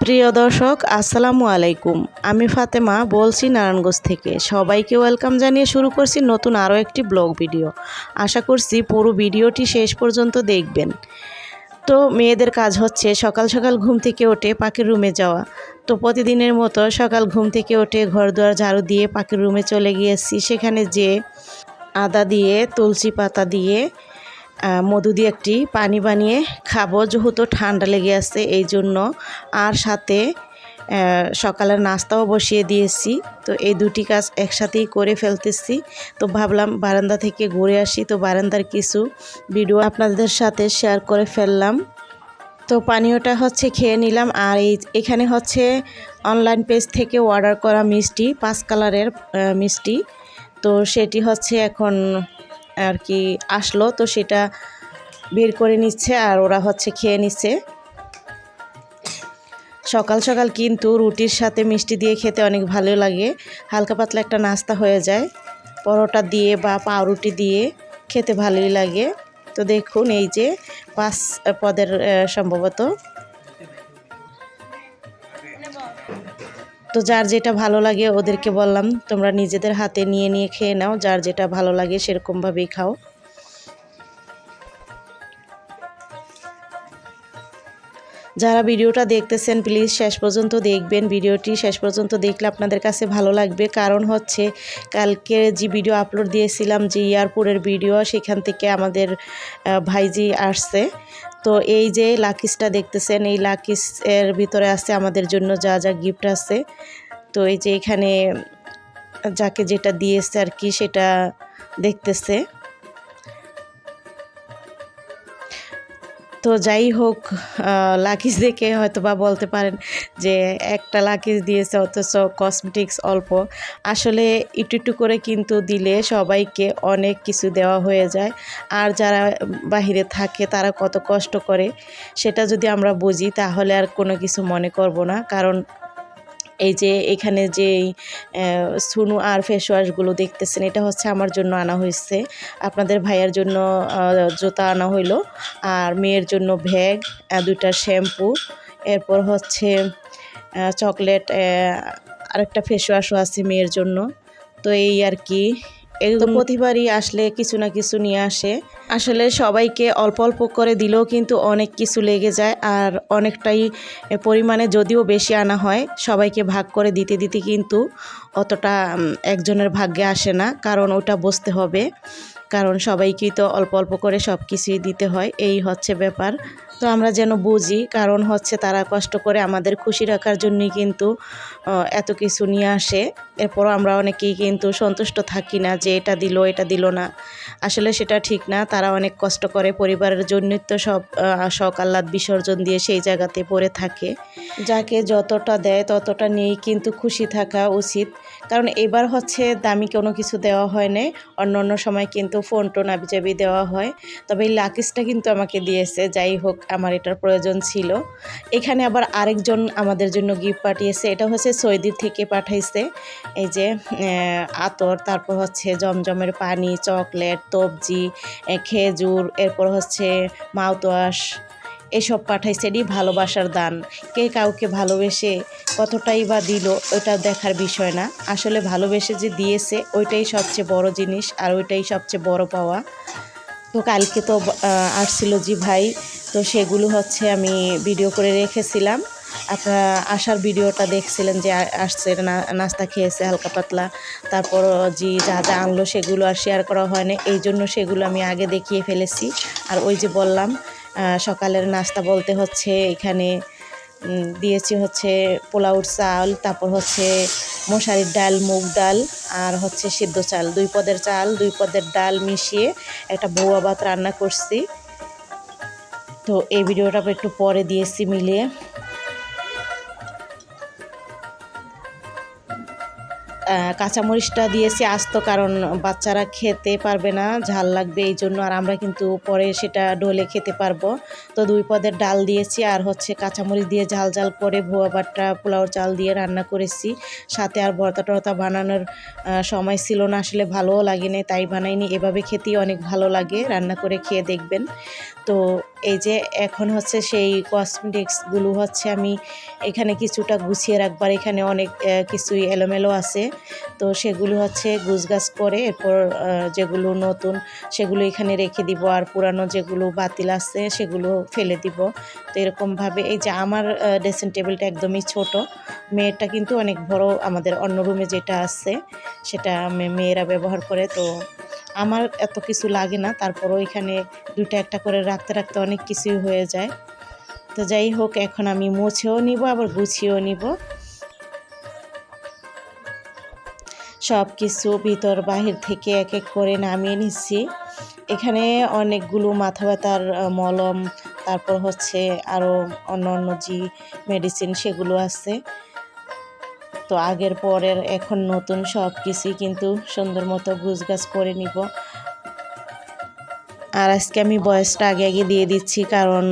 প্রিয় দর্শক আসসালামু আলাইকুম। আমি ফাতেমা বলছি নারায়ণগঞ্জ থেকে। সবাইকে ওয়েলকাম জানিয়ে শুরু করছি নতুন আরও একটি ব্লগ ভিডিও। আশা করছি পুরো ভিডিওটি শেষ পর্যন্ত দেখবেন। তো মেয়েদের কাজ হচ্ছে সকাল সকাল ঘুম থেকে উঠে পাখির রুমে যাওয়া। তো প্রতিদিনের মতো সকাল ঘুম থেকে উঠে ঘরদুয়ার ঝাড়ু দিয়ে পাখির রুমে চলে গিয়েছি। সেখানে যে আদা দিয়ে তুলসী পাতা দিয়ে মধু দিয়ে একটি পানি বানিয়ে খাবো, যেহেতু ঠান্ডা লেগে আছে এই জন্য। আর সাথে সকালের নাস্তাও বসিয়ে দিয়েছি। তো এই দুটি কাজ একসাথেই করে ফেলতেছি। তো ভাবলাম বারান্দা থেকে ঘুরে আসি, তো বারান্দার কিছু ভিডিও আপনাদের সাথে শেয়ার করে ফেললাম। তো পানীয়টা হচ্ছে খেয়ে নিলাম। আর এখানে হচ্ছে অনলাইন পেজ থেকে অর্ডার করা মিষ্টি, 5 কালারের মিষ্টি। তো সেটি হচ্ছে এখন আর কি আসলো, তো সেটা বের করে নিচ্ছে আর ওরা হচ্ছে খেয়ে নিচ্ছে। সকাল সকাল কিন্তু রুটির সাথে মিষ্টি দিয়ে খেতে অনেক ভালো লাগে, হালকা পাতলা একটা নাস্তা হয়ে যায়। পরোটা দিয়ে বা পাউরুটি দিয়ে খেতে ভালোই লাগে। তো দেখুন এই যে 5 পদের সম্ভবত। তো যার যেটা ভালো লাগে ওদেরকে বললাম তোমরা নিজেদের হাতে নিয়ে নিয়ে খেয়ে নাও, যার যেটা ভালো লাগে সেরকমভাবেই খাও। যারা ভিডিওটা দেখতেছেন প্লিজ শেষ পর্যন্ত দেখবেন। ভিডিওটি শেষ পর্যন্ত দেখলে আপনাদের কাছে ভালো লাগবে, কারণ হচ্ছে কালকে যে ভিডিও আপলোড দিয়েছিলাম, যে এয়ারপোর্টের ভিডিও, সেখান থেকে আমাদের ভাইজি আসছে। তো এই যে লাকিসটা দেখতেছেন, এই লাকিসের ভিতরে আছে আমাদের জন্য যা যা গিফট আছে। তো এই যে এখানে যাকে যেটা দিয়েছে আর কি সেটা দেখতেছে। তো যাই হোক, লাকিজ দেখে হয়তো বা বলতে পারেন যে একটা লাকিজ দিয়েছে অথচ কসমেটিক্স অল্প। আসলে একটু একটু করে কিন্তু দিলে সবাইকে অনেক কিছু দেওয়া হয়ে যায়। আর যারা বাহিরে থাকে তারা কত কষ্ট করে সেটা যদি আমরা বুঝি তাহলে আর কোনো কিছু মনে করব না। কারণ এই যে এখানে যে সুনু আর ফেস ওয়াশগুলো দেখতেছেন, এটা হচ্ছে আমার জন্য আনা হয়েছে। আপনাদের ভাইয়ের জন্য জুতা আনা হইলো, আর মেয়ের জন্য ব্যাগ, 2টা শ্যাম্পু, এরপর হচ্ছে চকলেট, আরেকটা ফেস ওয়াশও আছে মেয়ের জন্য। তো এই আর কি, এগুলো প্রতিবারই আসলে কিছু না কিছু নিয়ে আসে। আসলে সবাইকে অল্প অল্প করে দিলেও কিন্তু অনেক কিছু লেগে যায়, আর অনেকটাই পরিমাণে যদিও বেশি আনা হয়, সবাইকে ভাগ করে দিতে দিতে কিন্তু অতটা একজনের ভাগ্যে আসে না, কারণ ওটা বুঝতে হবে। কারণ সবাইকেই তো অল্প অল্প করে সব কিছুই দিতে হয়, এই হচ্ছে ব্যাপার। তো আমরা যেন বুঝি, কারণ হচ্ছে তারা কষ্ট করে আমাদের খুশি রাখার জন্যই কিন্তু এত কিছু নিয়ে আসে। এরপরও আমরা অনেকেই কিন্তু সন্তুষ্ট থাকি না যে এটা দিল এটা দিল না। আসলে সেটা ঠিক না, তারা অনেক কষ্ট করে পরিবারের জন্যই তো সব শখ আহ্লাদ বিসর্জন দিয়ে সেই জায়গাতে পড়ে থাকে। যাকে যতটা দেয় ততটা নিয়েই কিন্তু খুশি থাকা উচিত। কারণ এবার হচ্ছে দামি কোনো কিছু দেওয়া হয় না, অন্য অন্য সময় কিন্তু ফোন টোন আবিজাবি দেওয়া হয়। তবে এই লাকিসটা কিন্তু আমাকে দিয়েছে, যাই হোক আমার এটার প্রয়োজন ছিল। এখানে আবার আরেকজন আমাদের জন্য গিফট পাঠিয়েছে, এটা হচ্ছে সৌদি থেকে পাঠাইছে। এই যে আতর, তারপর হচ্ছে জমজমের পানি, চকলেট, তবজি, খেজুর, এরপর হচ্ছে মাউথওয়াশ, এসব পাঠাইছে। এটি ভালোবাসার দান। কে কাউকে ভালোবেসে কতটাই বা দিল ওটা দেখার বিষয় না, আসলে ভালোবেসে যে দিয়েছে ওইটাই সবচেয়ে বড় জিনিস, আর ওইটাই সবচেয়ে বড় পাওয়া। তো কালকে তো আসছিল জি ভাই, তো সেগুলো হচ্ছে আমি ভিডিও করে রেখেছিলাম। আপনারা আসার ভিডিওটা দেখছিলেন যে আসছে নাস্তা খেয়েছে হালকা পাতলা, তারপর জি যা যা আনলো সেগুলো আর শেয়ার করা হয় না, এই জন্য সেগুলো আমি আগে দেখিয়ে ফেলেছি। আর ওই যে বললাম সকালের নাস্তা বলতে হচ্ছে এখানে দিয়েছি হচ্ছে পোলাওর চাল, তারপর হচ্ছে মশারির ডাল, মুগ ডাল, আর হচ্ছে সিদ্ধ চাল, 2 পদের চাল 2 পদের ডাল মিশিয়ে একটা বউয়া ভাত রান্না করছি। তো এই ভিডিওটা একটু পরে দিয়েছি মিলিয়ে। কাঁচামরিচটা দিয়েছি আস্ত, কারণ বাচ্চারা খেতে পারবে না, ঝাল লাগবে এই জন্য। আর আমরা কিন্তু পরে সেটা ডলে খেতে পারবো। তো 2 পদের ডাল দিয়েছি আর হচ্ছে কাঁচামরিচ দিয়ে ঝাল ঝাল করে ভুয়া বাটা পোলাও চাল দিয়ে রান্না করেছি। সাথে আর ভর্তা টর্তা বানানোর সময় ছিল না, আসলে ভালোও লাগেনি তাই বানাইনি। এভাবে খেতেই অনেক ভালো লাগে, রান্না করে খেয়ে দেখবেন। তো এই যে এখন হচ্ছে সেই কসমেটিক্সগুলো হচ্ছে আমি এখানে কিছুটা গুছিয়ে রাখবার, এখানে অনেক কিছুই এলোমেলো আছে, তো সেগুলো হচ্ছে গুছগাছ করে এরপর যেগুলো নতুন সেগুলো এখানে রেখে দিব, আর পুরানো যেগুলো বাতিল আছে সেগুলো ফেলে দিব। তো এরকমভাবে এই যে আমার ড্রেসিং টেবিলটা একদমই ছোট, মেয়েরটা কিন্তু অনেক বড়, আমাদের অন্য রুমে যেটা আছে সেটা মেয়েরা ব্যবহার করে। তো আমার এত কিছু লাগে না, তারপরও এখানে দুইটা একটা করে রাখতে রাখতে অনেক কিছুই হয়ে যায়। তো যাই হোক, এখন আমি মুছেও নিব আবার গুছিয়েও নিব। সব কিছু ভিতর বাহির থেকে এক এক করে নামিয়ে নিচ্ছি। এখানে অনেকগুলো মাথা ব্যথার মলম, তারপর হচ্ছে আরও অন্য অন্য যে মেডিসিন সেগুলো আছে। তো আগের পরের এখন নতুন সব কিছুই কিন্তু সুন্দর মতো গুছগাছ করে নিব। আর আজকে আমি বয়সটা আগে আগে দিয়ে দিচ্ছি, কারণ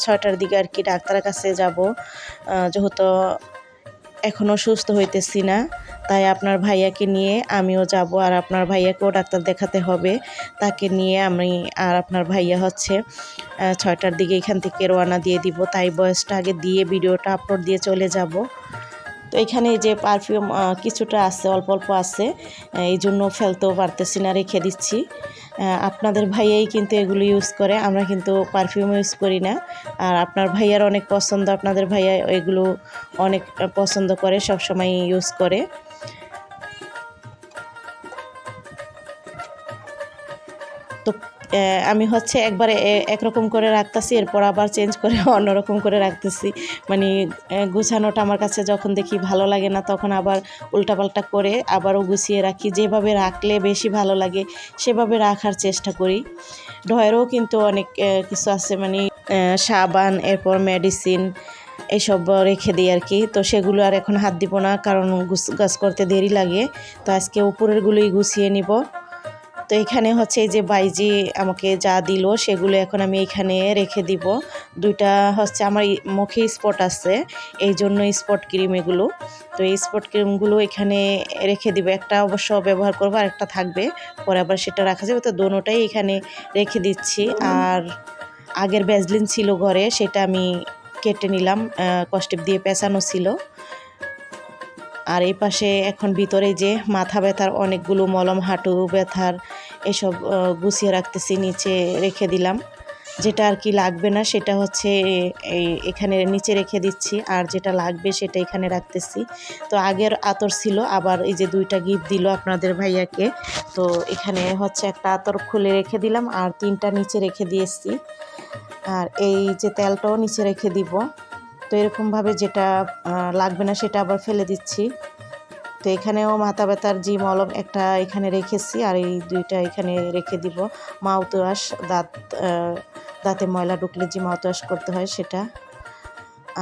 6টার দিকে আর কি ডাক্তারের কাছে যাব, যেহেতু এখনও সুস্থ হইতেছি না, তাই আপনার ভাইয়াকে নিয়ে আমিও যাব। আর আপনার ভাইয়াকেও ডাক্তার দেখাতে হবে, তাকে নিয়ে আমি আর আপনার ভাইয়া হচ্ছে 6টার দিকে এখান থেকে রওনা দিয়ে দিব। তাই বয়সটা আগে দিয়ে ভিডিওটা আপলোড দিয়ে চলে যাব। তো এখানে যে পারফিউম কিছুটা আছে, অল্প অল্প আছে, এই জন্য ফেলতেও পারতেছি না, রেখে দিচ্ছি। আপনাদের ভাইয়াই কিন্তু এগুলো ইউজ করে, আমরা কিন্তু পারফিউম ইউজ করি না। আর আপনার ভাইয়ার অনেক পছন্দ, আপনাদের ভাইয়া এগুলো অনেক পছন্দ করে, সব সময় ইউজ করে। তো আমি হচ্ছে একবারে একরকম করে রাখতেছি, এরপর আবার চেঞ্জ করে অন্যরকম করে রাখতেছি। মানে গুছানোটা আমার কাছে যখন দেখি ভালো লাগে না, তখন আবার উল্টাপাল্টা করে আবারও গুছিয়ে রাখি। যেভাবে রাখলে বেশি ভালো লাগে সেভাবে রাখার চেষ্টা করি। ড্রয়ারেও কিন্তু অনেক কিছু আছে, মানে সাবান, এরপর মেডিসিন এইসব রেখে দিই আর কি। তো সেগুলো আর এখন হাত দিব না, কারণ গাছ করতে দেরি লাগে। তো আজকে উপরেরগুলোই গুছিয়ে নিব। তো এখানে হচ্ছে এই যে বাইজি আমাকে যা দিল সেগুলো এখন আমি এখানে রেখে দিব। দুইটা হচ্ছে আমার মুখে স্পট আছে, এই জন্য স্পট ক্রিম এগুলো। তো এই স্পট ক্রিমগুলো এখানে রেখে দিব, একটা অবশ্য ব্যবহার করবো আর একটা থাকবে, পরে আবার সেটা রাখা যাবে। তো দোনোটাই এখানে রেখে দিচ্ছি। আর আগের ভ্যাসলিন ছিল ঘরে, সেটা আমি কেটে নিলাম, কস্টেপ দিয়ে পেঁচানো ছিল। আর এই পাশে এখন ভিতরে যে মাথা ব্যথার অনেকগুলো মলম, হাঁটু ব্যথার এসব গুছিয়ে রাখতেছি, নিচে রেখে দিলাম। যেটা আর কি লাগবে না সেটা হচ্ছে এখানে নিচে রেখে দিচ্ছি, আর যেটা লাগবে সেটা এখানে রাখতেছি। তো আগের আতর ছিল, আবার এই যে 2টা গিফট দিল আপনাদের ভাইয়াকে, তো এখানে হচ্ছে একটা আতর খুলে রেখে দিলাম আর 3টা নিচে রেখে দিয়েছি। আর এই যে তেলটাও নিচে রেখে দিব। তো এরকমভাবে যেটা লাগবে না সেটা আবার ফেলে দিচ্ছি। তো এখানেও মাথা ব্যথার জি মলম একটা এখানে রেখেছি, আর এই 2টা এখানে রেখে দিব। মাউথওয়াশ, দাঁতে ময়লা ঢুকলে যে মাউথওয়াশ করতে হয় সেটা।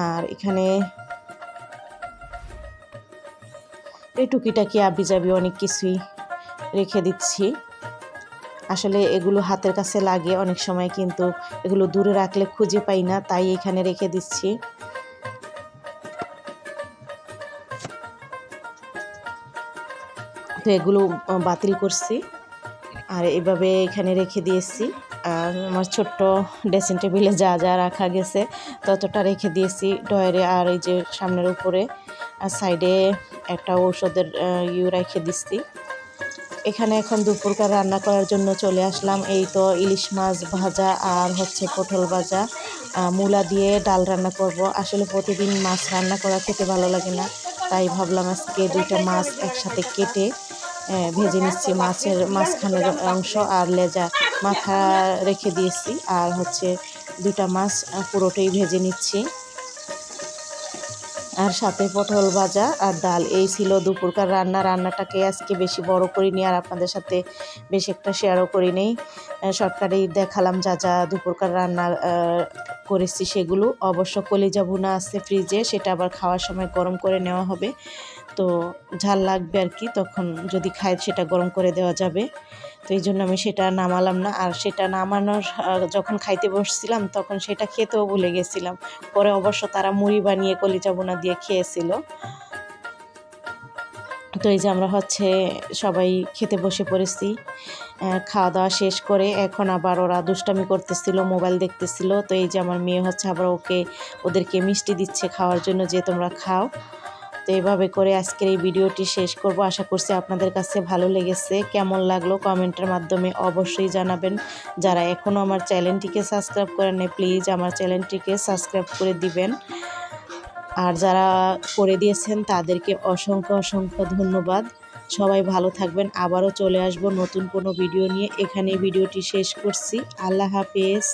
আর এখানে এই টুকিটাকি আবিজাবি অনেক কিছুই রেখে দিচ্ছি। আসলে এগুলো হাতের কাছে লাগে অনেক সময়, কিন্তু এগুলো দূরে রাখলে খুঁজে পাই না, তাই এখানে রেখে দিচ্ছি। তো এগুলো বাতিল করছি আর এভাবে এখানে রেখে দিয়েছি। আর আমার ছোট্ট ড্রেসিং টেবিলে যা যা রাখা গেছে ততটা রেখে দিয়েছি ড্রয়ারে। আর এই যে সামনের উপরে আর সাইডে একটা ঔষধের রেখে দিচ্ছি। এখানে এখন দুপুরকার রান্না করার জন্য চলে আসলাম। এই তো ইলিশ মাছ ভাজা আর হচ্ছে পটল ভাজা, মূলা দিয়ে ডাল রান্না করব। আসলে প্রতিদিন মাছ রান্না করা খেতে ভালো লাগে না, তাই ভাবলাম আজকে 2টা মাছ একসাথে কেটে ভেজে নিচ্ছি। মাছের মাঝখানের অংশ আর লেজা মাথা রেখে দিয়েছি, আর হচ্ছে 2টা মাছ পুরোটাই ভেজে নিচ্ছি। আর সাথে পটল ভাজা আর ডাল, এই ছিল দুপুরকার রান্নাটাকে আজকে বেশি বড় করিনি, আর আপনাদের সাথে বেশি একটা শেয়ারও করিনি। শর্টকাটেই দেখালাম যা যা দুপুরকার রান্না করেছি সেগুলো। অবশ্য কলিজা ভুনা আছে ফ্রিজে, সেটা আবার খাওয়ার সময় গরম করে নেওয়া হবে। তো ঝাল লাগবে আর কি, তখন যদি খায় সেটা গরম করে দেওয়া যাবে। তো এই জন্য আমি সেটা নামালাম না। আর সেটা নামানোর যখন খাইতে বসছিলাম তখন সেটা খেতেও ভুলে গেছিলাম। পরে অবশ্য তারা মুড়ি বানিয়ে কলিজা ভুনা দিয়ে খেয়েছিল। তো এই যে আমরা সবাই খেতে বসে পড়েছি। খাওয়া দাওয়া শেষ করে এখন আবার ওরা দুষ্টামি করতেছিল, মোবাইল দেখতেছিল। তো এই যে আমার মেয়ে আবার ওদেরকে মিষ্টি দিচ্ছে খাওয়ার জন্য, যে তোমরা খাও। তো এইভাবে করে আজকের এই ভিডিওটি শেষ করব। আশা করছি আপনাদের কাছে ভালো লেগেছে। কেমন লাগলো কমেন্টের মাধ্যমে অবশ্যই জানাবেন। যারা এখনও আমার চ্যানেলটিকে সাবস্ক্রাইব করেন নাই, প্লিজ আমার চ্যানেলটিকে সাবস্ক্রাইব করে দিবেন। আর যারা করে দিয়েছেন তাদেরকে অসংখ্য অসংখ্য ধন্যবাদ। সবাই ভালো থাকবেন। আবারও চলে আসব নতুন কোনো ভিডিও নিয়ে। এখানেই ভিডিওটি শেষ করছি। আল্লাহ হাফেজ।